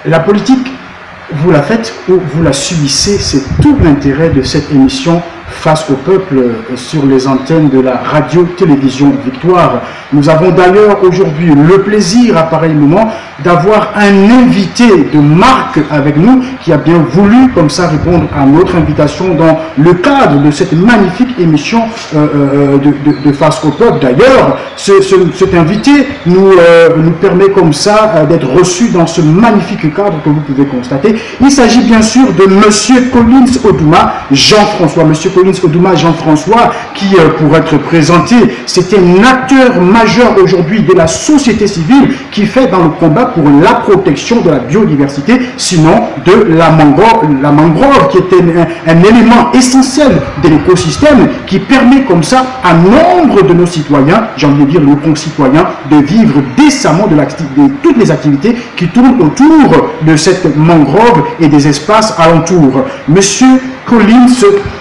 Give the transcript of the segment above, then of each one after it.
La politique, vous la faites ou vous la subissez, c'est tout l'intérêt de cette émission Face au peuple sur les antennes de la radio-télévision Victoire. Nous avons d'ailleurs aujourd'hui le plaisir à pareil moment d'avoir un invité de marque avec nous qui a bien voulu comme ça répondre à notre invitation dans le cadre de cette magnifique émission de Face au peuple. D'ailleurs, cet invité nous permet comme ça d'être reçu dans ce magnifique cadre que vous pouvez constater. Il s'agit bien sûr de Monsieur Collins Odouma Jean-François. Monsieur Collins Odouma Jean-François, qui, pour être présenté, c'est un acteur majeur aujourd'hui de la société civile qui fait dans le combat pour la protection de la biodiversité, sinon de la mangrove qui est un élément essentiel de l'écosystème qui permet comme ça à nombre de nos citoyens, j'ai envie de dire nos concitoyens, de vivre décemment de toutes les activités qui tournent autour de cette mangrove et des espaces alentours. Monsieur Collins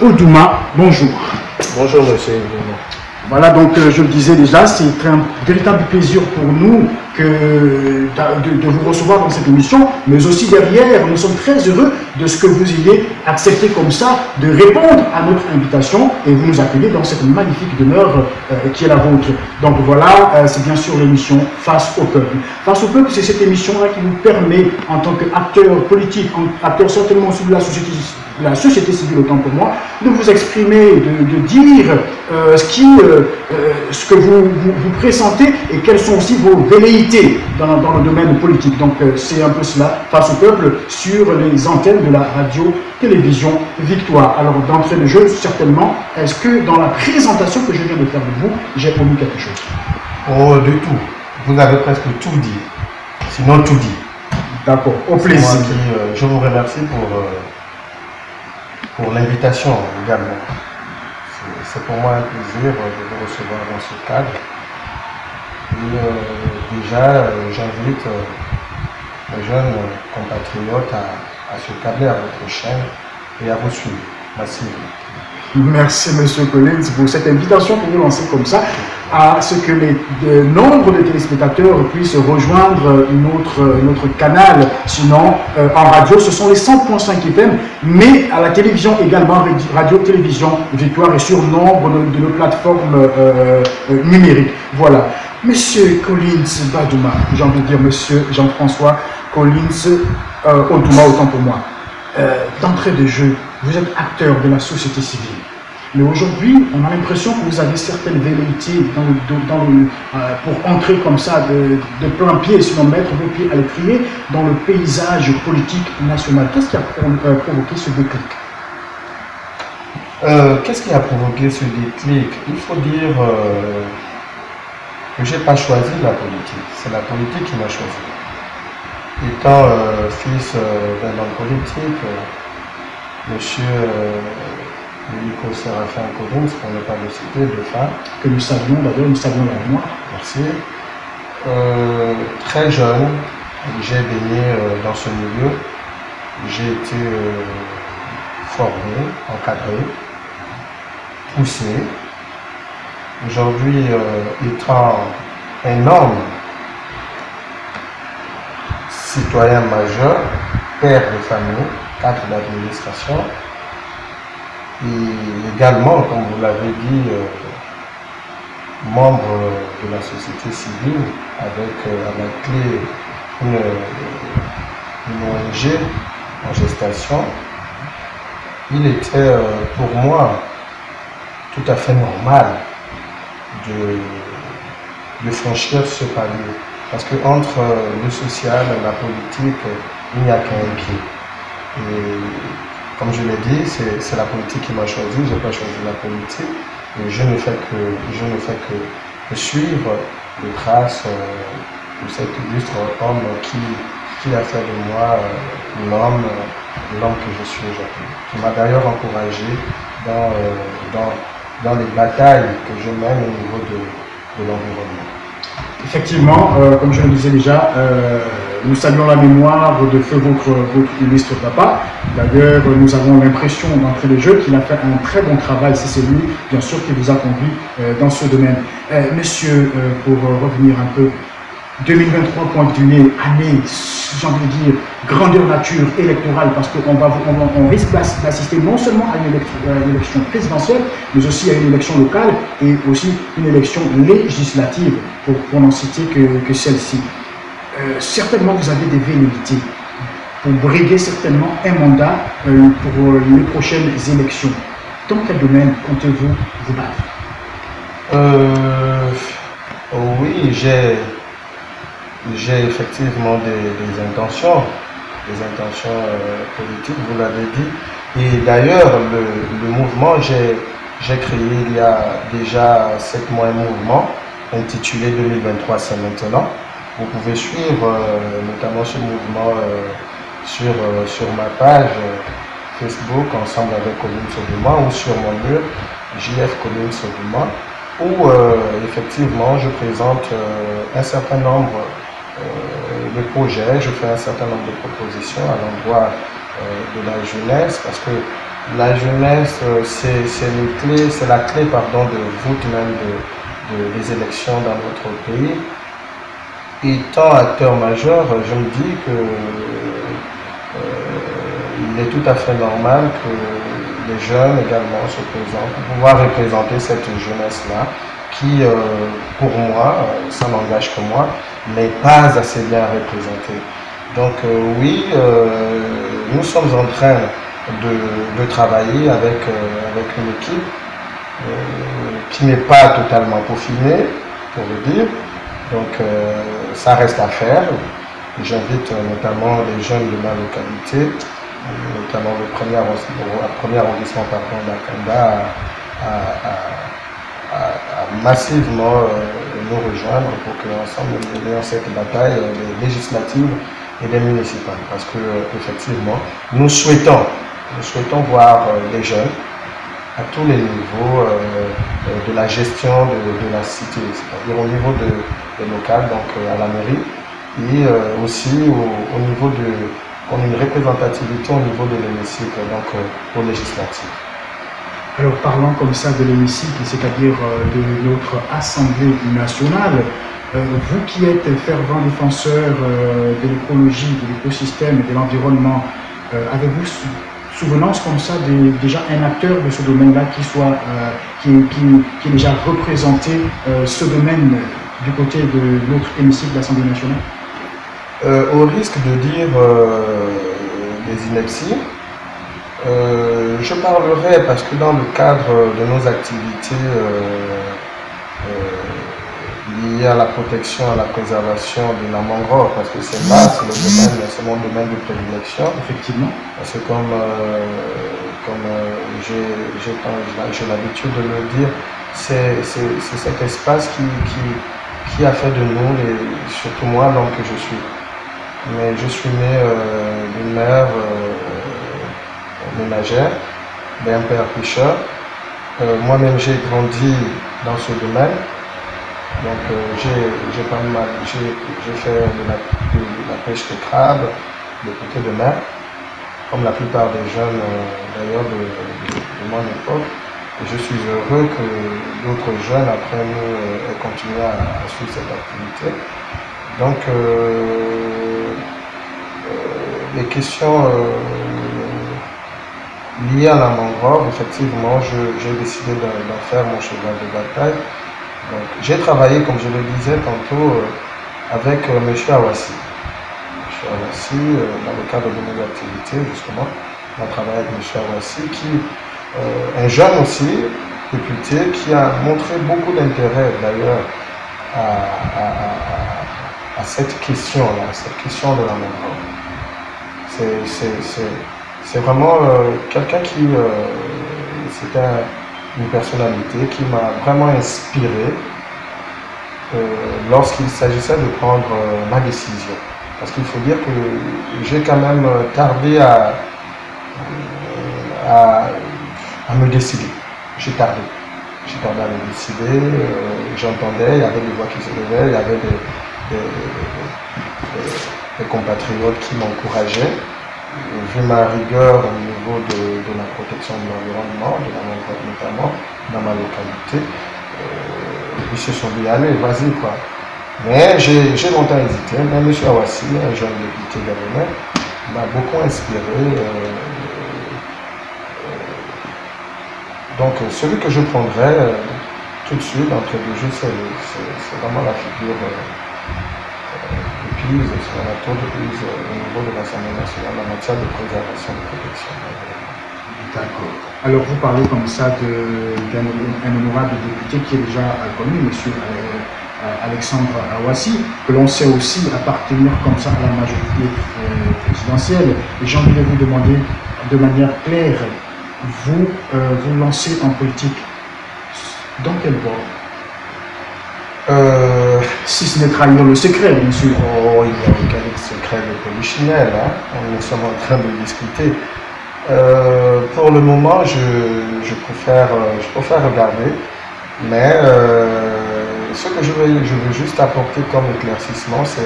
Odouma, bonjour. Bonjour monsieur. Voilà, donc je le disais déjà, c'est un véritable plaisir pour nous de vous recevoir dans cette émission, mais aussi derrière, nous sommes très heureux de ce que vous ayez accepté comme ça de répondre à notre invitation et vous nous accueillez dans cette magnifique demeure qui est la vôtre. Donc voilà, c'est bien sûr l'émission Face au peuple. Face au peuple, c'est cette émission-là qui vous permet, en tant qu'acteur politique, acteur certainement aussi de la société civile autant pour moi, de vous exprimer, de dire ce que vous pressentez et quelles sont aussi vos velléités dans le domaine politique. Donc c'est un peu cela, Face au peuple, sur les antennes de la radio-télévision Victoire. Alors d'entrée de jeu, certainement, est-ce que dans la présentation que je viens de faire de vous, j'ai omis quelque chose? Oh, du tout. Vous avez presque tout dit. Sinon tout dit. D'accord, au plaisir. Je vous remercie pour l'invitation également. C'est pour moi un plaisir de vous recevoir dans ce cadre. Et déjà, j'invite les jeunes compatriotes à se câbler à votre chaîne et à vous suivre massivement. Merci Monsieur Collins pour cette invitation que vous lancez comme ça à ce que le nombre de téléspectateurs puissent rejoindre notre canal. Sinon, en radio, ce sont les 100.5 FM, mais à la télévision également, radio-télévision Victoire et sur nombre de nos plateformes numériques. Voilà. Monsieur Collins Badouma, j'ai envie de dire Monsieur Jean-François Collins Odouma, autant pour moi. D'entrée de jeu, vous êtes acteur de la société civile. Mais aujourd'hui, on a l'impression que vous avez certaines velléités pour entrer comme ça de plein pied, sinon mettre vos pieds à l'étrier dans le paysage politique national. Qu'est-ce qui a provoqué ce déclic? Qu'est-ce qui a provoqué ce déclic? Il faut dire que je n'ai pas choisi la politique. C'est la politique qui m'a choisi. Étant fils d'un homme politique, monsieur Nico Séraphin Collins, pour ne pas le citer, de femme. Que nous savions d'ailleurs, nous savions la mémoire. Merci. Très jeune, j'ai baigné dans ce milieu. J'ai été formé, encadré, poussé. Aujourd'hui, étant un homme, citoyen majeur, père de famille, cadre d'administration, et également, comme vous l'avez dit, membre de la société civile avec à la clé une ONG en gestation. Il était pour moi tout à fait normal de franchir ce palier. Parce qu'entre le social et la politique, il n'y a qu'un pied. Et comme je l'ai dit, c'est la politique qui m'a choisi, je n'ai pas choisi la politique. Et je ne fais que suivre les traces de cet illustre homme qui a fait de moi l'homme que je suis aujourd'hui. Qui m'a d'ailleurs encouragé dans les batailles que je mène au niveau de l'environnement. Effectivement, comme je le disais déjà, nous saluons la mémoire de feu votre illustre papa. D'ailleurs, nous avons l'impression d'entrée de jeu qu'il a fait un très bon travail. C'est lui, bien sûr, qui vous a conduit dans ce domaine. Monsieur, pour revenir un peu, 2023 pointe du nez, année, j'ai envie de dire, grandeur nature électorale, parce qu'on risque d'assister non seulement à une élection présidentielle, mais aussi à une élection locale et aussi une élection législative, pour n'en citer que celle-ci. Certainement, vous avez des velléités pour briguer certainement un mandat pour les prochaines élections. Dans quel domaine comptez-vous vous battre? Oui, j'ai effectivement des intentions politiques, vous l'avez dit. Et d'ailleurs, le mouvement, j'ai créé il y a déjà 7 mois un mouvement intitulé 2023, c'est maintenant. Vous pouvez suivre notamment ce mouvement sur ma page Facebook, ensemble avec Colin Sodoma, ou sur mon mur, JF Colin Sodoma, où effectivement je présente un certain nombre de projets, je fais un certain nombre de propositions à l'endroit de la jeunesse, parce que la jeunesse, c'est la clé pardon, de voûte même des élections dans notre pays. Étant acteur majeur, je me dis que il est tout à fait normal que les jeunes également se présentent pour pouvoir représenter cette jeunesse-là qui, pour moi, ça n'engage que moi, n'est pas assez bien représentée. Donc oui, nous sommes en train de travailler avec une équipe qui n'est pas totalement peaufinée, pour le dire. Donc ça reste à faire. J'invite notamment les jeunes de ma localité, notamment le premier arrondissement d'Akanda, à massivement nous rejoindre pour qu'ensemble nous menions cette bataille des législatives et des municipales. Parce que effectivement, nous souhaitons voir les jeunes à tous les niveaux de la gestion de la cité, c'est-à-dire au niveau des locales, donc à la mairie, et aussi au niveau qu'on ait une représentativité au niveau de l'hémicycle, donc au législatif. Alors parlant comme ça de l'hémicycle, c'est-à-dire de notre Assemblée nationale, vous qui êtes fervent défenseur de l'écologie, de l'écosystème et de l'environnement, avez-vous souvenance comme ça déjà un acteur de ce domaine-là qui est déjà représenté ce domaine du côté de notre hémicycle de l'Assemblée nationale? Au risque de dire des inepties, je parlerai parce que dans le cadre de nos activités liées à la protection, à la préservation de la mangrove, parce que c'est mon domaine de prédilection. Effectivement. Parce que comme j'ai l'habitude de le dire, c'est cet espace qui a fait de nous, surtout moi, l'homme que je suis. Mais je suis né d'une mère ménagère, d'un père pêcheur. Moi-même, j'ai grandi dans ce domaine. Donc, j'ai fait de la pêche de crabe, de côté de mer, comme la plupart des jeunes d'ailleurs de mon époque. Et je suis heureux que d'autres jeunes après nous aient continué à suivre cette activité. Donc, les questions liées à la mangrove, effectivement, j'ai décidé d'en faire mon cheval de bataille. J'ai travaillé, comme je le disais tantôt, avec M. Awassi. M. Awassi, dans le cadre de mes activités, justement, on a travaillé avec M. Awassi, un jeune aussi, député, qui a montré beaucoup d'intérêt d'ailleurs à cette question-là, cette question de la mangrove. C'est vraiment quelqu'un qui, c'était une personnalité qui m'a vraiment inspiré lorsqu'il s'agissait de prendre ma décision. Parce qu'il faut dire que j'ai quand même tardé à me décider. J'ai tardé à me décider. J'entendais, il y avait des voix qui se levaient, il y avait des compatriotes qui m'encourageaient. Vu ma rigueur au niveau de la protection de l'environnement, de la mangrove notamment, dans ma localité, ils se sont dit, allez, vas-y quoi. Mais j'ai longtemps hésité. Mais M. Awassi, un jeune député gabonais, m'a beaucoup inspiré. Donc, celui que je prendrais tout de suite d'entrée de jeu, c'est vraiment la figure de Pise, c'est la tour de Pise au niveau de l'Assemblée nationale en matière de préservation et de protection. D'accord. Alors, vous parlez comme ça d'un honorable député qui est déjà connu, M. Alexandre Awassi, que l'on sait aussi appartenir comme ça à la majorité présidentielle. Et j'ai envie de vous demander de manière claire, vous vous lancez en politique dans quel bord? Si ce n'est trahir le secret, bien sûr. Oh, il n'y a aucun secret de polichinelle, hein? Nous sommes en train de discuter. Pour le moment, je préfère regarder, mais ce que je veux juste apporter comme éclaircissement, c'est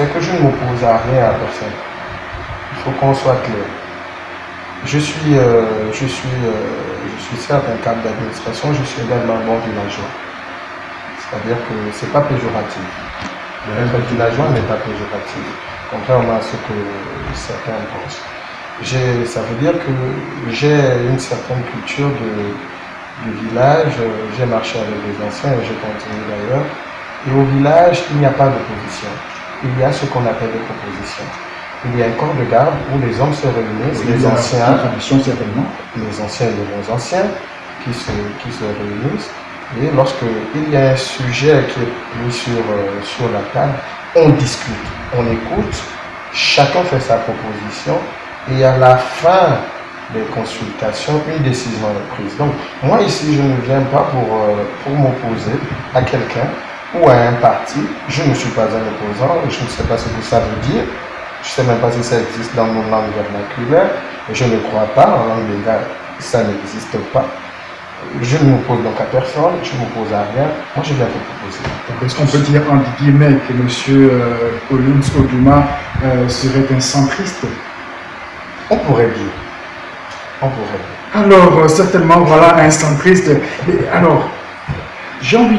que je ne m'oppose à rien à personne. Il faut qu'on soit clair. Je suis certes un cadre d'administration, je suis également un bon villageois. C'est-à-dire que ce n'est pas péjoratif. Être villageois n'est pas péjoratif, contrairement à ce que certains pensent. Ça veut dire que j'ai une certaine culture de village, j'ai marché avec les anciens et je continue d'ailleurs. Et au village, il n'y a pas d'opposition. Il y a ce qu'on appelle des propositions. Il y a un corps de garde où les hommes se réunissent, oui, les anciens, certainement. Les anciens et les bons anciens qui se réunissent. Et lorsqu'il y a un sujet qui est mis sur la table, on discute, on écoute, chacun fait sa proposition et à la fin des consultations, une décision est prise. Donc, moi ici, je ne viens pas pour m'opposer à quelqu'un ou à un parti. Je ne suis pas un opposant, je ne sais pas ce que ça veut dire. Je ne sais même pas si ça existe dans nos langues vernaculaires. Je ne crois pas, en langue légale, ça n'existe pas. Je ne m'oppose donc à personne, je ne m'oppose à rien. Moi, je viens vous proposer. Est-ce qu'on peut dire, entre guillemets, que M. Collins Odouma serait un centriste? On pourrait dire. On pourrait. Alors, certainement, voilà un centriste. Alors, j'ai envie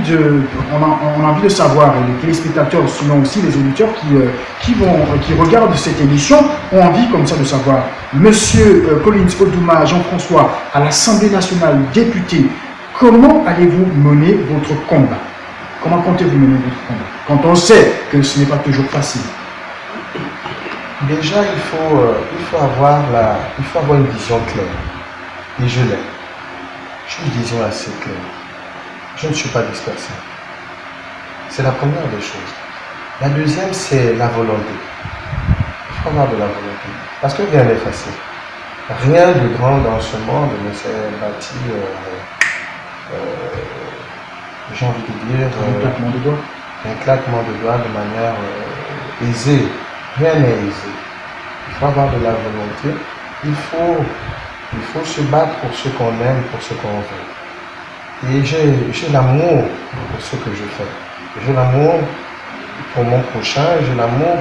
on a envie de savoir, et les téléspectateurs, sinon aussi les auditeurs qui regardent cette émission, ont envie comme ça de savoir, Monsieur Collins Odouma, Jean-François, à l'Assemblée nationale, député, comment allez-vous mener votre combat? Comment comptez-vous mener votre combat? Quand on sait que ce n'est pas toujours facile. Déjà, il faut avoir une vision claire. Et je l'ai. J'ai une vision assez claire. Je ne suis pas dispersé. C'est la première des choses. La deuxième, c'est la volonté. Il faut avoir de la volonté. Parce que rien n'est facile. Rien de grand dans ce monde ne s'est bâti, j'ai envie de dire, un claquement de doigts. Un claquement de doigts de manière aisée. Rien n'est aisé. Il faut avoir de la volonté. Il faut se battre pour ce qu'on aime, pour ce qu'on veut. Et j'ai l'amour pour ce que je fais. J'ai l'amour pour mon prochain, j'ai l'amour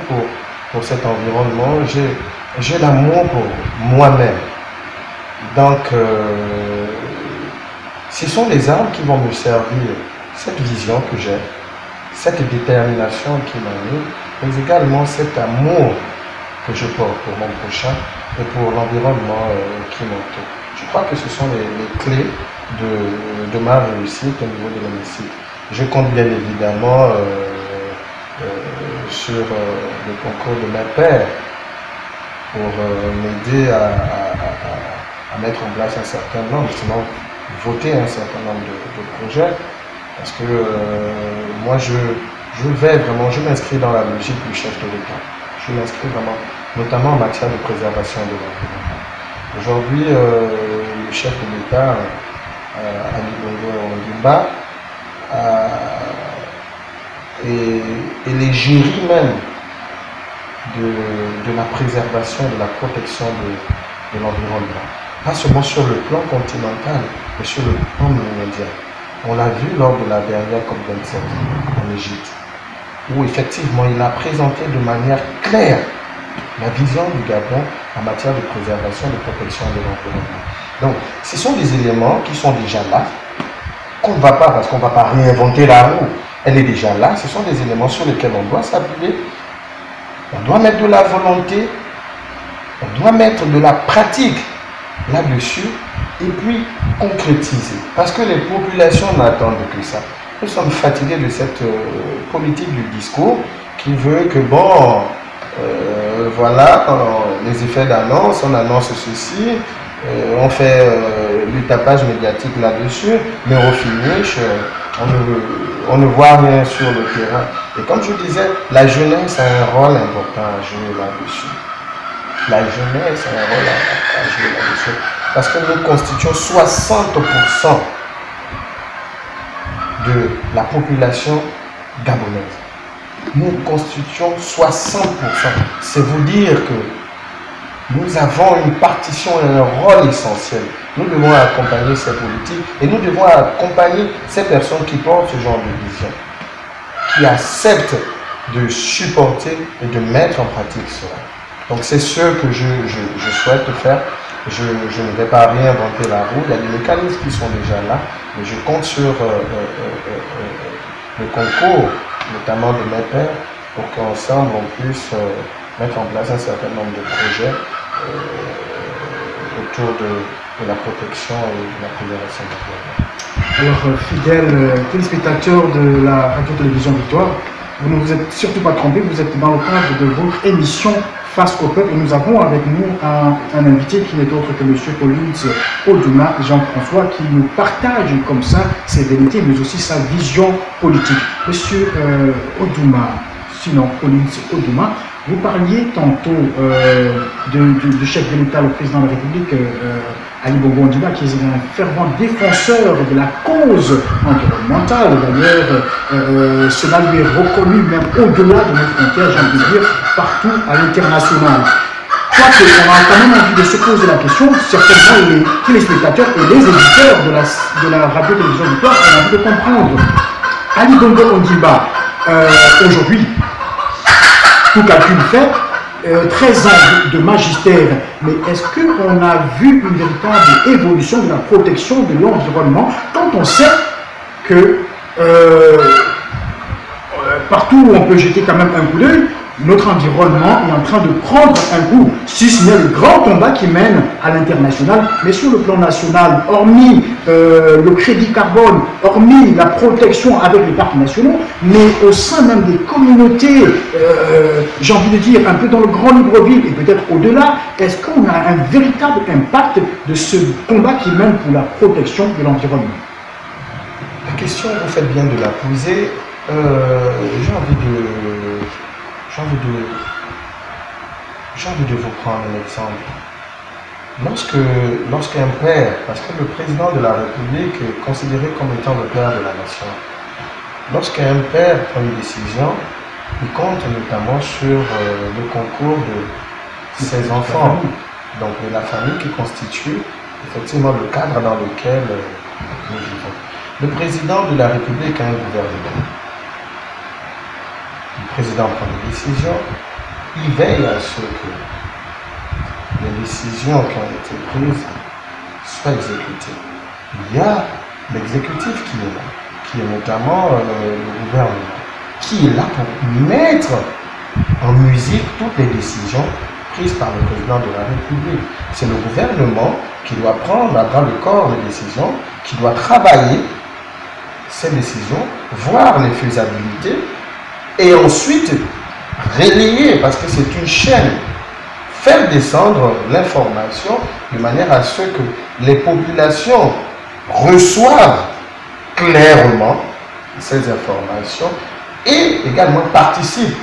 pour cet environnement, j'ai l'amour pour moi-même. Donc, ce sont les armes qui vont me servir, cette vision que j'ai, cette détermination qui m'anime, mais également cet amour que je porte pour mon prochain et pour l'environnement qui m'entoure. Je crois que ce sont les clés de ma réussite au niveau de l'hémicycle. Je compte bien évidemment sur le concours de mes pairs pour m'aider à mettre en place un certain nombre, sinon voter un certain nombre de projets, parce que moi je m'inscris dans la logique du chef de l'État. Je m'inscris vraiment, notamment en matière de préservation de l'environnement. Aujourd'hui, le chef de l'État, Ali Bongo Ondimba, et les jurys même de la préservation, de la protection de l'environnement. Pas seulement sur le plan continental, mais sur le plan mondial. On l'a vu lors de la dernière COP27 en Égypte, où effectivement il a présenté de manière claire la vision du Gabon en matière de préservation et de protection de l'environnement. Donc, ce sont des éléments qui sont déjà là, qu'on ne va pas, parce qu'on ne va pas réinventer la roue. Elle est déjà là, ce sont des éléments sur lesquels on doit s'appuyer. On doit mettre de la volonté, on doit mettre de la pratique là-dessus et puis concrétiser. Parce que les populations n'attendent que ça. Nous sommes fatigués de cette politique du discours qui veut que, bon, voilà, les effets d'annonce, on annonce ceci, on fait du tapage médiatique là-dessus, mais au finish, on ne voit rien sur le terrain. Et comme je disais, la jeunesse a un rôle important à jouer là-dessus. La jeunesse a un rôle à jouer là-dessus. Parce que nous constituons 60% de la population gabonaise. Nous constituons 60%. C'est vous dire que nous avons une partition et un rôle essentiel. Nous devons accompagner ces politiques et nous devons accompagner ces personnes qui portent ce genre de vision, qui acceptent de supporter et de mettre en pratique cela. Donc c'est ce que je souhaite faire. Je ne vais pas réinventer la roue, il y a des mécanismes qui sont déjà là, mais je compte sur le concours, notamment de mes pairs, pour qu'ensemble on puisse mettre en place un certain nombre de projets autour de la protection et de la préservation de l'environnement. Alors, fidèles téléspectateurs de la radio-télévision Victoire, vous ne vous êtes surtout pas trompés, vous êtes dans le cadre de votre émission Face au peuple et nous avons avec nous un invité qui n'est autre que M. Collins Odouma, Jean-François, qui nous partage comme ça ses vérités mais aussi sa vision politique. Monsieur Odouma, sinon Collins Odouma, vous parliez tantôt du chef de l'État, le président de la République, Ali Bongo Ondimba, qui est un fervent défenseur de la cause environnementale. D'ailleurs, cela lui est reconnu même au-delà de nos frontières, j'ai envie de dire, partout à l'international. Quoique, on a quand même envie de se poser la question, certainement les téléspectateurs et les éditeurs de la radio-télévision Victoire ont envie de comprendre. Ali Bongo Ondimba, aujourd'hui, tout calcul fait, 13 ans de magistère, mais est-ce qu'on a vu une véritable évolution de la protection de l'environnement quand on sait que partout où on peut jeter quand même un coup d'œil, notre environnement est en train de prendre un coup, si ce n'est le grand combat qui mène à l'international, mais sur le plan national, hormis le crédit carbone, hormis la protection avec les parcs nationaux, mais au sein même des communautés, j'ai envie de dire, un peu dans le grand Libreville et peut-être au-delà, est-ce qu'on a un véritable impact de ce combat qui mène pour la protection de l'environnement? La question, vous faites bien de la poser. J'ai envie de vous prendre un exemple. Lorsqu'un père, parce que le président de la République est considéré comme étant le père de la nation, lorsqu'un père prend une décision, il compte notamment sur le concours de ses enfants, donc de la famille qui constitue effectivement le cadre dans lequel nous vivons. Le président de la République a un gouvernement. Le président prend des décisions, il veille à ce que les décisions qui ont été prises soient exécutées. Il y a l'exécutif qui est là, qui est notamment le gouvernement, qui est là pour mettre en musique toutes les décisions prises par le président de la République. C'est le gouvernement qui doit prendre à bras le corps les décisions, qui doit travailler ces décisions, voir les faisabilités, et ensuite relayer, parce que c'est une chaîne, faire descendre l'information de manière à ce que les populations reçoivent clairement ces informations et également participent.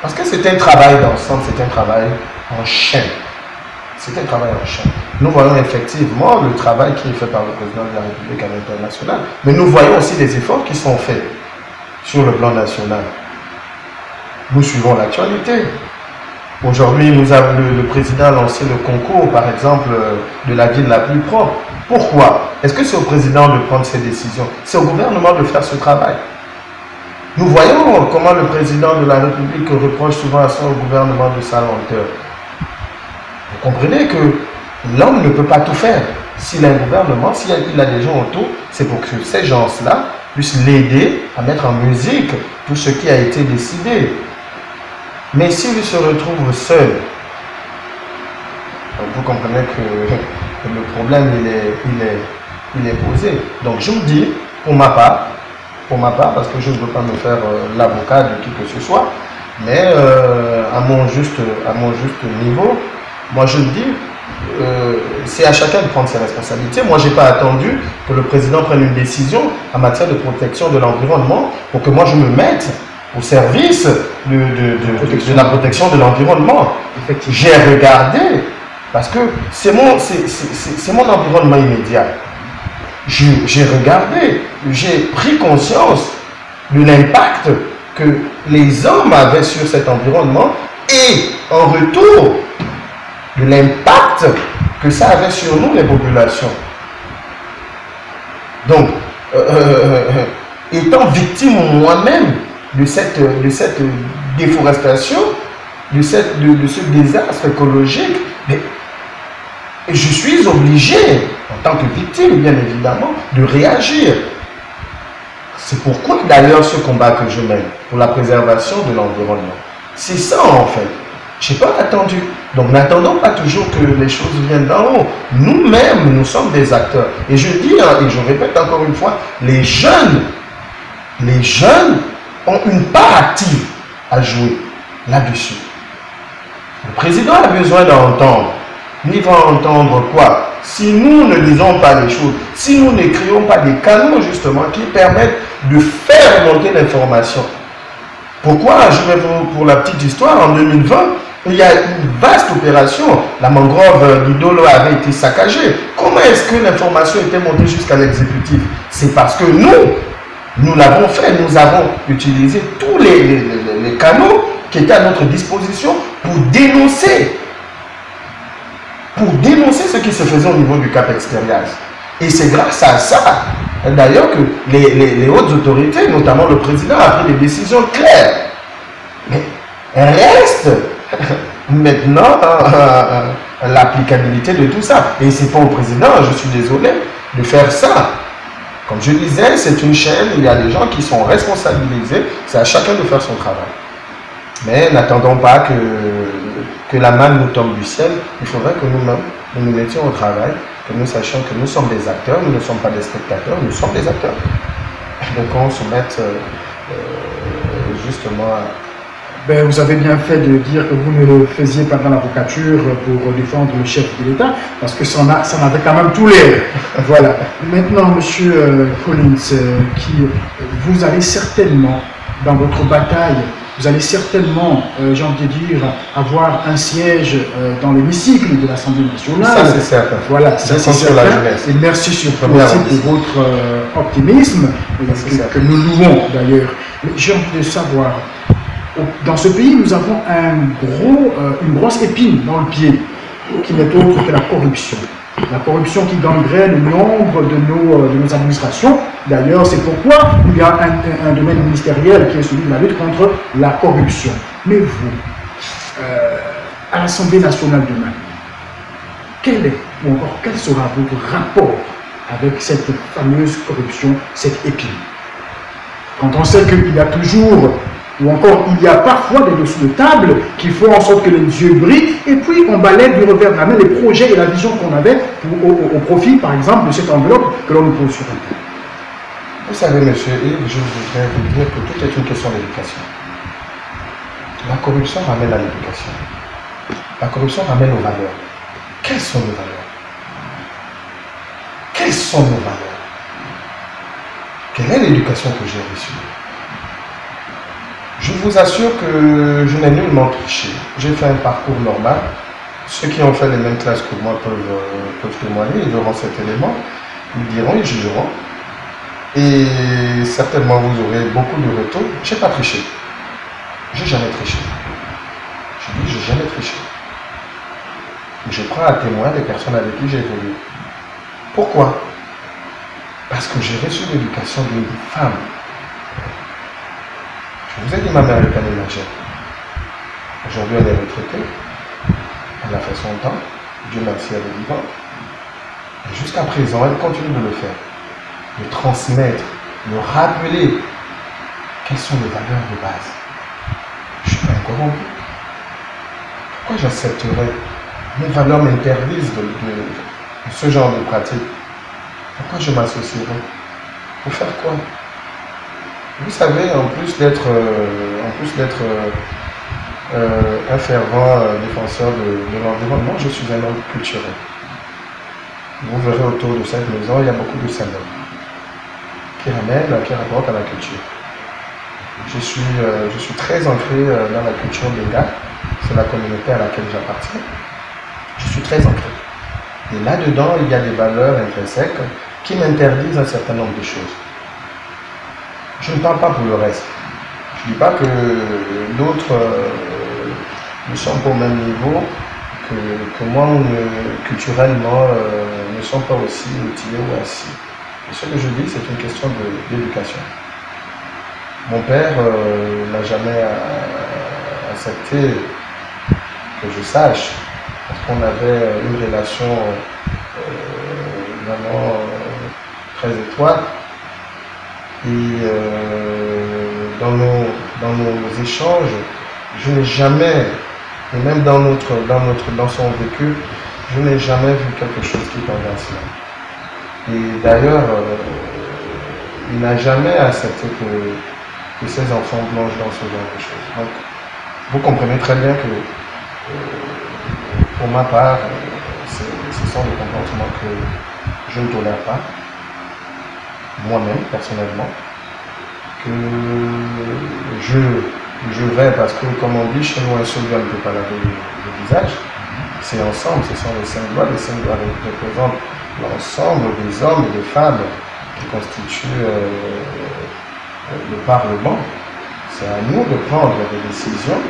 Parce que c'est un travail d'ensemble, c'est un travail en chaîne. C'est un travail en chaîne. Nous voyons effectivement le travail qui est fait par le président de la République à l'international, mais nous voyons aussi les efforts qui sont faits sur le plan national. Nous suivons l'actualité. Aujourd'hui, le président a lancé le concours, par exemple, de la ville la plus propre. Pourquoi? Est-ce que c'est au président de prendre ces décisions? C'est au gouvernement de faire ce travail. Nous voyons comment le président de la République reproche souvent à son gouvernement de sa lenteur. Vous comprenez que l'homme ne peut pas tout faire. S'il a un gouvernement, s'il a des gens autour, c'est pour que ces gens-là puissent l'aider à mettre en musique tout ce qui a été décidé. Mais s'il se retrouve seul, vous comprenez que le problème il est posé. Donc je vous dis, pour ma part, parce que je ne veux pas me faire l'avocat de qui que ce soit, mais à mon juste niveau, moi je le dis, c'est à chacun de prendre ses responsabilités. Moi, je n'ai pas attendu que le président prenne une décision en matière de protection de l'environnement pour que moi je me mette au service de la protection de l'environnement. J'ai regardé, parce que c'est mon environnement immédiat. J'ai regardé, j'ai pris conscience de l'impact que les hommes avaient sur cet environnement et en retour de l'impact que ça avait sur nous, les populations. Donc, étant victime moi-même de cette déforestation, de ce désastre écologique, mais je suis obligé, en tant que victime, bien évidemment, de réagir. C'est pourquoi, d'ailleurs, ce combat que je mène pour la préservation de l'environnement, c'est ça, en fait. Je n'ai pas attendu. Donc, n'attendons pas toujours que les choses viennent d'en haut. Nous-mêmes, nous sommes des acteurs. Et je dis, et je répète encore une fois, les jeunes ont une part active à jouer là-dessus. Le président a besoin d'entendre. Il va entendre quoi? Si nous ne disons pas les choses, si nous ne créons pas des canaux justement qui permettent de faire monter l'information. Pourquoi? Je vais pour la petite histoire, en 2020, il y a une vaste opération. La mangrove d'Idolo avait été saccagée. Comment est-ce que l'information était montée jusqu'à l'exécutif? C'est parce que nous l'avons fait. Nous avons utilisé tous les canaux qui étaient à notre disposition pour dénoncer ce qui se faisait au niveau du Cap Extérieur. Et c'est grâce à ça, d'ailleurs, que les hautes autorités, notamment le président, a pris des décisions claires. Mais reste maintenant l'applicabilité de tout ça. Et c'est pas au président, je suis désolé, de faire ça. Comme je disais, c'est une chaîne, il y a des gens qui sont responsabilisés, c'est à chacun de faire son travail. Mais n'attendons pas que la manne nous tombe du ciel. Il faudrait que nous-mêmes, nous mettions au travail, que nous sachions que nous sommes des acteurs, nous ne sommes pas des spectateurs, nous sommes des acteurs. Donc on se mette justement... Ben, vous avez bien fait de dire que vous ne le faisiez pas dans l'avocature pour défendre le chef de l'État, parce que ça en avait quand même tous les... Voilà. Maintenant, monsieur Collins, vous allez certainement, dans votre bataille, vous allez certainement, j'ai envie de dire, avoir un siège dans l'hémicycle de l'Assemblée nationale. Ça, c'est certain. Voilà, ça, c'est certain. Et merci surtout aussi pour votre optimisme, que nous louons d'ailleurs. J'ai envie de savoir, dans ce pays, nous avons une grosse épine dans le pied, qui n'est autre que la corruption. La corruption qui gangrène nombre de nos administrations. D'ailleurs, c'est pourquoi il y a un domaine ministériel qui est celui de la lutte contre la corruption. Mais vous, à l'Assemblée nationale demain, quel sera votre rapport avec cette fameuse corruption, cette épine? Quand on sait qu'il y a toujours, ou encore il y a parfois des dossiers de table qui font en sorte que les yeux brillent, et puis on balaie du revers de la main les projets et la vision qu'on avait au profit, par exemple, de cette enveloppe que l'on nous pose sur un terrain. Vous savez, monsieur Yves, je voudrais vous dire que tout est une question d'éducation. La corruption ramène à l'éducation. La corruption ramène aux valeurs. Quelles sont nos valeurs? Quelles sont nos valeurs? Quelle est l'éducation que j'ai reçue? Je vous assure que je n'ai nullement triché. J'ai fait un parcours normal. Ceux qui ont fait les mêmes classes que moi peuvent témoigner, ils verront cet élément, ils diront, ils jugeront. Et certainement vous aurez beaucoup de retours. Je n'ai pas triché. Je n'ai jamais triché. Je dis, je n'ai jamais triché. Je prends à témoin des personnes avec qui j'ai évolué. Pourquoi? Parce que j'ai reçu l'éducation d'une femme. Je vous ai dit, ma mère est ménagère. Aujourd'hui, elle est retraitée. Elle a fait son temps. Dieu merci, elle est vivante. Et jusqu'à présent, elle continue de le faire, de transmettre, de rappeler quelles sont les valeurs de base. Je ne suis pas incorrompu. Pourquoi j'accepterais? Mes valeurs m'interdisent de ce genre de pratique. Pourquoi je m'associerais? Pour faire quoi? Vous savez, en plus d'être un fervent défenseur de l'environnement, je suis un homme culturel. Vous verrez autour de cette maison, il y a beaucoup de symboles qui rapportent à la culture. Je suis très ancré dans la culture Benga, c'est la communauté à laquelle j'appartiens. Je suis très ancré. Et là-dedans, il y a des valeurs intrinsèques qui m'interdisent un certain nombre de choses. Je ne parle pas pour le reste. Je ne dis pas que d'autres ne sont pas au même niveau que moi, culturellement, ne sont pas aussi outillés ou assis. Et ce que je dis, c'est une question d'éducation. Mon père n'a jamais accepté que je sache, parce qu'on avait une relation vraiment très étroite. Et dans nos échanges, je n'ai jamais, et même dans son vécu, je n'ai jamais vu quelque chose qui tombe à cela. Et d'ailleurs, il n'a jamais accepté que ses enfants plongent dans ce genre de choses. Donc, vous comprenez très bien que, pour ma part, ce sont des comportements que je ne tolère pas, moi-même, personnellement, que je vais, parce que, comme on dit, chez nous, un seul doigt ne peut pas laver le visage. C'est ensemble, ce sont les 5 doigts. Les 5 doigts représentent l'ensemble des hommes et des femmes qui constituent le Parlement. C'est à nous de prendre des décisions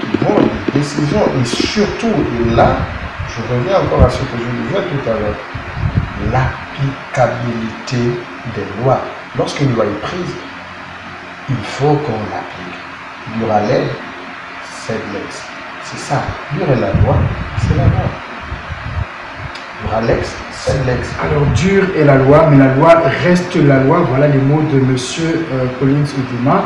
qui vont être des décisions, et surtout, et là, je reviens encore à ce que je disais tout à l'heure, l'applicabilité des lois. Lorsqu'une loi est prise, il faut qu'on l'applique. Dur à l'aide, c'est de l'ex. C'est ça. Dur à la loi, c'est la loi. Dur à l'ex, c'est de l'ex. Alors, dur est la loi, mais la loi reste la loi. Voilà les mots de M. Collins Ouduma.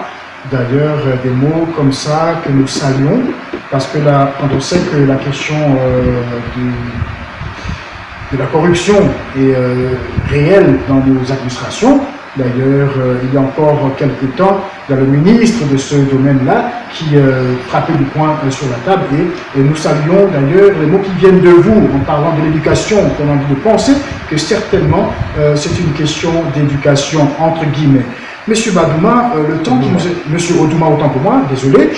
D'ailleurs, des mots comme ça que nous saluons, parce que là, quand on sait que la question de la corruption est réelle dans nos administrations. D'ailleurs, il y a encore quelques temps, il y a le ministre de ce domaine-là qui frappait du poing sur la table, et nous saluons d'ailleurs les mots qui viennent de vous en parlant de l'éducation, qu'on a envie de penser que certainement c'est une question d'éducation entre guillemets. Monsieur Badouma, le temps qui nous est... Monsieur Odouma, autant pour moi, désolé,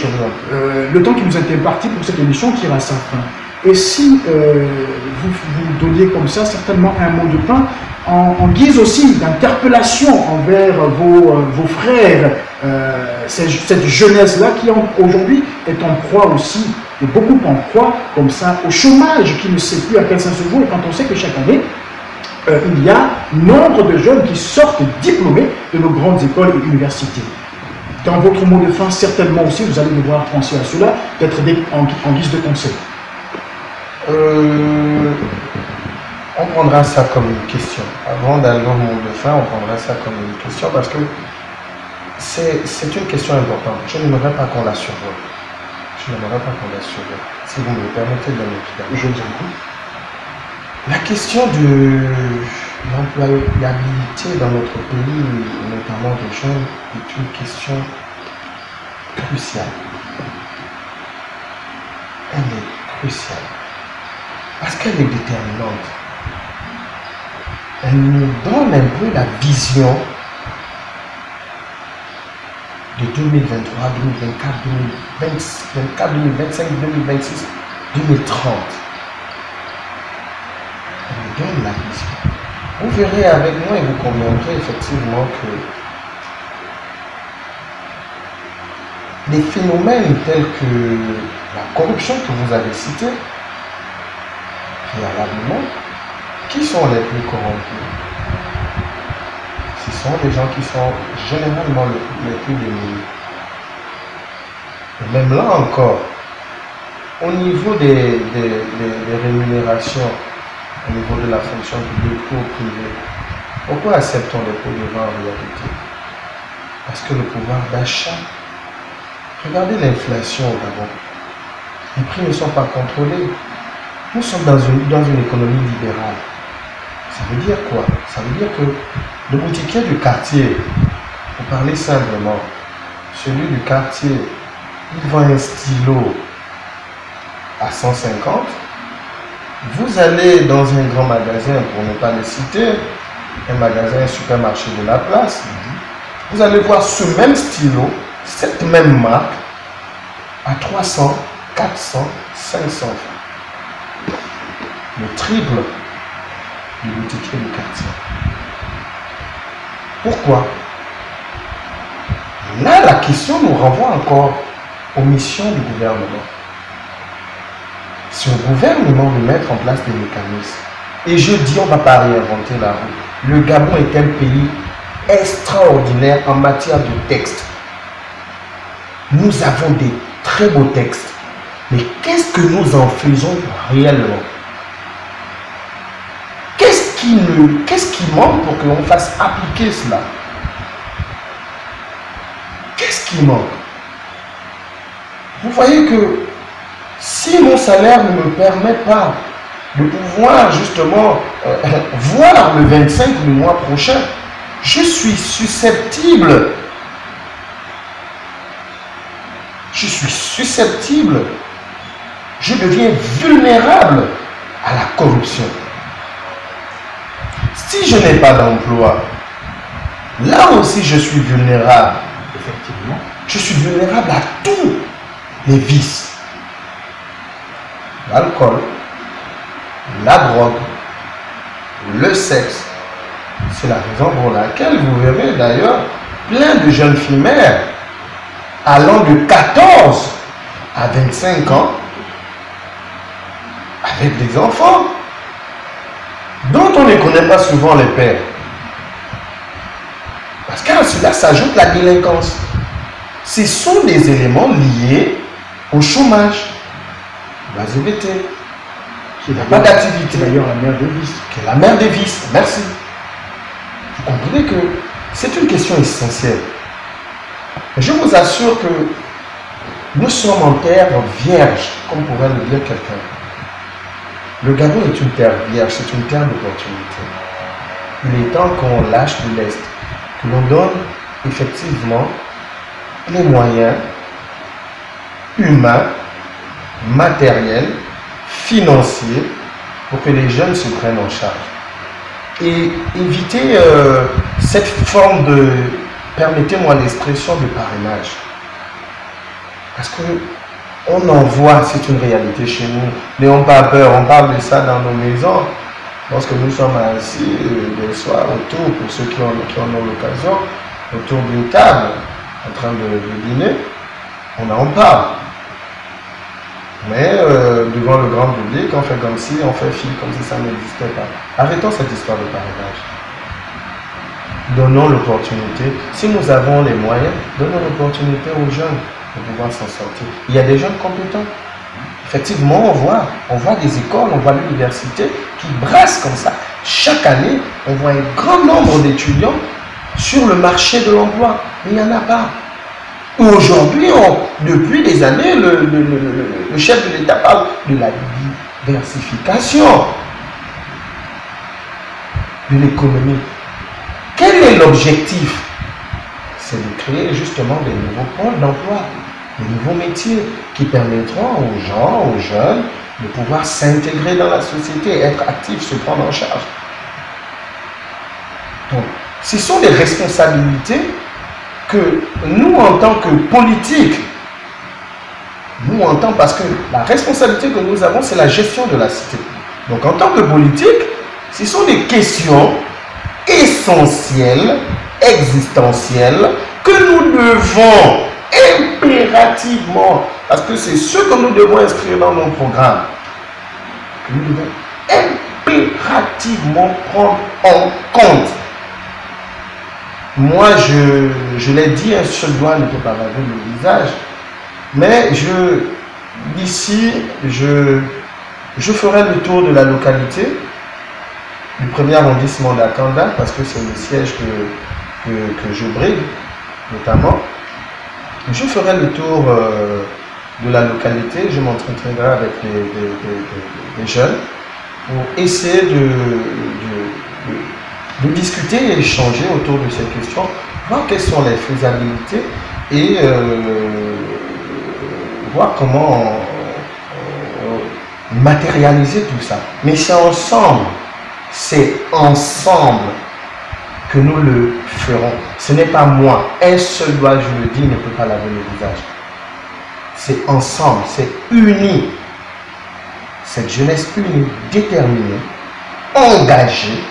le temps qui nous a été imparti pour cette émission tire à sa fin. Et si vous donniez comme ça certainement un mot de pain, en guise aussi d'interpellation envers vos frères, cette jeunesse-là qui aujourd'hui est en proie aussi, et beaucoup en proie comme ça, au chômage, qui ne sait plus à quel sens se vouer, et quand on sait que chaque année, il y a nombre de jeunes qui sortent diplômés de nos grandes écoles et universités. Dans votre mot de fin, certainement aussi, vous allez devoir penser à cela, peut-être en guise de conseil. On prendra ça comme une question. Avant d'aller au mot de fin, on prendra ça comme une question parce que c'est une question importante. Je n'aimerais pas qu'on la survole. Je n'aimerais pas qu'on la survole. Si vous me permettez de l'évidemment. Je vous en prie. La question de l'employabilité dans notre pays, notamment des jeunes, est une question cruciale. Elle est cruciale. Parce qu'elle est déterminante. Elle nous donne un peu la vision de 2023, 2024, 2024, 2025, 2026, 2030. Elle nous donne la vision. Vous verrez avec moi et vous conviendrez effectivement que les phénomènes tels que la corruption que vous avez citée, préalablement, qui sont les plus corrompus? Ce sont les gens qui sont généralement les plus démunis. Et même là encore, au niveau des rémunérations, au niveau de la fonction publique ou privée. Pourquoi acceptons les pots de vin en réalité? Parce que le pouvoir d'achat, regardez l'inflation au Gabon. Les prix ne sont pas contrôlés. Nous sommes dans une économie libérale. Ça veut dire quoi? Ça veut dire que le boutiquier du quartier, pour parler simplement, celui du quartier, il vend un stylo à 150. Vous allez dans un grand magasin, pour ne pas le citer, un magasin, un supermarché de la place, vous allez voir ce même stylo, cette même marque, à 300, 400, 500 francs. Le triple du boutiquier du quartier. Pourquoi? Là, la question nous renvoie encore aux missions du gouvernement. C'est au gouvernement de mettre en place des mécanismes. Et je dis, on ne va pas réinventer la roue. Le Gabon est un pays extraordinaire en matière de texte. Nous avons des très beaux textes. Mais qu'est-ce que nous en faisons réellement? Qu'est-ce qui manque pour que l'on fasse appliquer cela? Qu'est-ce qui manque? Vous voyez que si mon salaire ne me permet pas de pouvoir justement voir le 25 du mois prochain, je suis susceptible. Je deviens vulnérable à la corruption. Si je n'ai pas d'emploi, là aussi je suis vulnérable. Effectivement. Je suis vulnérable à tous les vices. L'alcool, la drogue, le sexe. C'est la raison pour laquelle vous verrez d'ailleurs plein de jeunes filles mères allant de 14 à 25 ans avec des enfants dont on ne connaît pas souvent les pères. Parce qu'à cela s'ajoute la délinquance. Ce sont des éléments liés au chômage, la ZVT, qui n'a pas d'activité. D'ailleurs, la mère des vices. Qui est la mère des vices. Merci. Vous comprenez que c'est une question essentielle. Je vous assure que nous sommes en terre vierge, comme pourrait le dire quelqu'un. Le Gabon est une terre vierge, c'est une terre d'opportunité. Il est temps qu'on lâche de l'Est, que l'on donne effectivement les moyens humains, matériels, financiers, pour que les jeunes se prennent en charge. Et éviter cette forme de, permettez-moi l'expression, de parrainage. Parce que on en voit, c'est une réalité chez nous. N'ayons pas peur, on parle de ça dans nos maisons. Lorsque nous sommes assis le soir autour, pour ceux qui en ont l'occasion, autour d'une table, en train de dîner, on en parle. Mais devant le grand public, on fait comme si, on fait fi, comme si ça n'existait pas. Arrêtons cette histoire de parrainage. Donnons l'opportunité. Si nous avons les moyens, donnons l'opportunité aux jeunes de pouvoir s'en sortir. Il y a des jeunes compétents. Effectivement, on voit des écoles, on voit l'université qui brassent comme ça. Chaque année, on voit un grand nombre d'étudiants sur le marché de l'emploi. Mais il n'y en a pas. Aujourd'hui, depuis des années, le chef de l'État parle de la diversification de l'économie. Quel est l'objectif? C'est de créer justement des nouveaux pôles d'emploi, des nouveaux métiers qui permettront aux gens, aux jeunes, de pouvoir s'intégrer dans la société, être actifs, se prendre en charge. Donc, ce sont des responsabilités que nous, en tant que politiques, parce que la responsabilité que nous avons, c'est la gestion de la cité. Donc, en tant que politique, ce sont des questions essentielles, existentielles, que nous devons impérativement, parce que c'est ce que nous devons inscrire dans nos programmes, que nous devons impérativement prendre en compte. Moi, je l'ai dit, un seul doigt ne peut pas laver le visage, mais d'ici, je ferai le tour de la localité du 1er arrondissement d'Akanda, parce que c'est le siège que je brigue, notamment. Je ferai le tour de la localité, je m'entretiendrai avec les jeunes pour essayer de discuter et échanger autour de ces questions, voir quelles sont les faisabilités et voir comment matérialiser tout ça. Mais c'est ensemble que nous le ferons. Ce n'est pas moi. Un seul doigt, je le dis, ne peut pas laver le visage. C'est ensemble, c'est uni. Cette jeunesse unie, déterminée, engagée,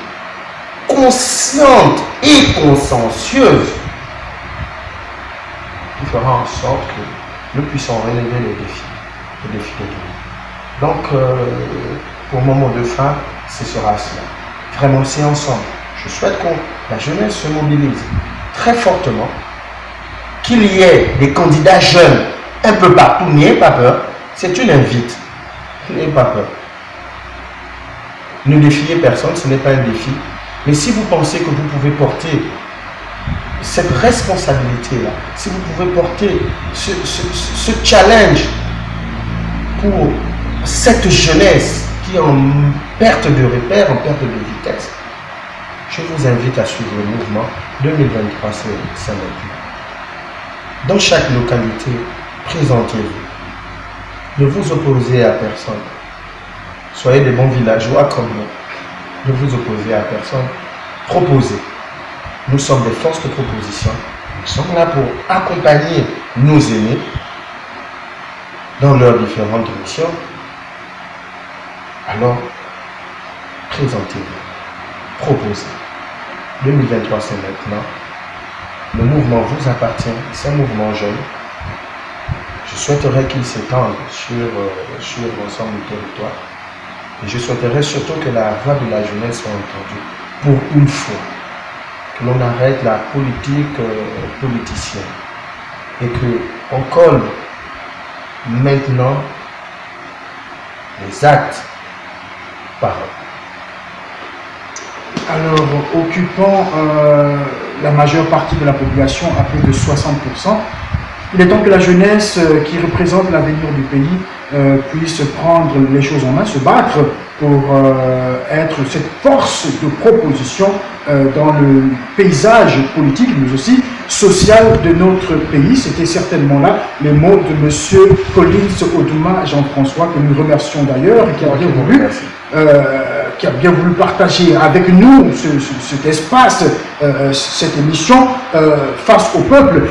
consciente et consciencieuse qui fera en sorte que nous puissions relever les défis de demain. Donc, pour mon mot de fin, ce sera cela. Vraiment, c'est ensemble. Je souhaite que la jeunesse se mobilise très fortement, qu'il y ait des candidats jeunes un peu partout. N'ayez pas peur, c'est une invite. N'ayez pas peur. Ne défiez personne, ce n'est pas un défi. Mais si vous pensez que vous pouvez porter cette responsabilité-là, si vous pouvez porter ce challenge pour cette jeunesse qui est en perte de repère, en perte de vitesse, je vous invite à suivre le mouvement 2023, c'est maintenant. Dans chaque localité, présentez-vous. Ne vous opposez à personne. Soyez des bons villageois comme nous. Ne vous opposez à personne. Proposez. Nous sommes des forces de proposition. Nous sommes là pour accompagner nos aînés dans leurs différentes missions. Alors, présentez-vous. Proposez. 2023, c'est maintenant. Le mouvement vous appartient. C'est un mouvement jeune. Je souhaiterais qu'il s'étende sur l'ensemble du territoire. Et je souhaiterais surtout que la voix de la jeunesse soit entendue pour une fois. Que l'on arrête la politique politicienne. Et qu'on colle maintenant les actes paroles. Alors, occupant la majeure partie de la population, à plus de 60%, il est temps que la jeunesse qui représente l'avenir du pays puisse prendre les choses en main, se battre pour être cette force de proposition dans le paysage politique, mais aussi social de notre pays. C'était certainement là les mots de M. Collins Odouma Jean-François, que nous remercions d'ailleurs, et qui a bien voulu partager avec nous cet espace, cette émission face au peuple.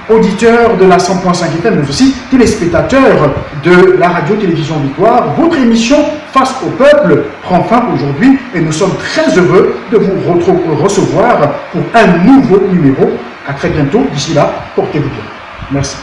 Auditeurs de la 100.5 FM, mais aussi téléspectateurs de la radio-télévision Victoire, votre émission Face au peuple prend fin aujourd'hui et nous sommes très heureux de vous recevoir pour un nouveau numéro. À très bientôt. D'ici là, portez-vous bien. Merci.